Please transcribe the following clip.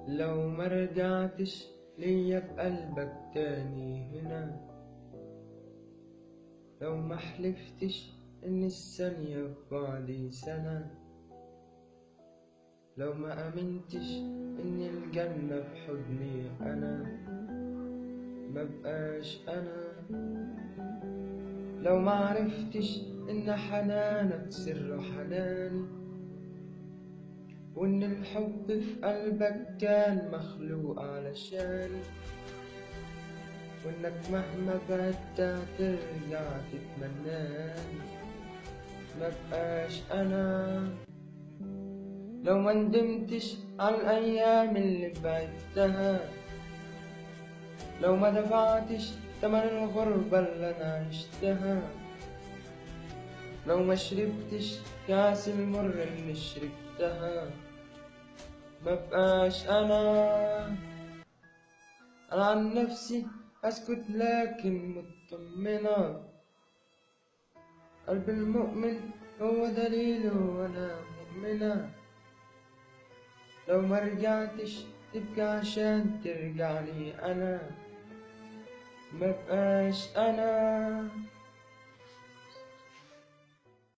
لو ما رجعتش ليا بقلبك تاني هنا، لو ما حلفتش ان الثانية في بعدي سنة، لو ما امنتش ان الجنة في حضني انا، مبقاش انا. لو ما عرفتش ان حنانك سر حناني، وإن الحب في قلبك كان مخلوق علشاني، وإنك مهما بعدت هترجع تتمناني، مبقاش أنا. لو ما ندمتش على الأيام اللي بعدتها، لو ما دفعتش تمن الغربة اللي أنا عشتها، لو ما شربتش كاس المر اللي شربتها، مبقاش أنا عن نفسي أسكت لكن مطمنة، قلب المؤمن هو دليله وأنا مؤمنة. لو ما رجعتش تبكي عشان ترجعني أنا، مبقاش أنا.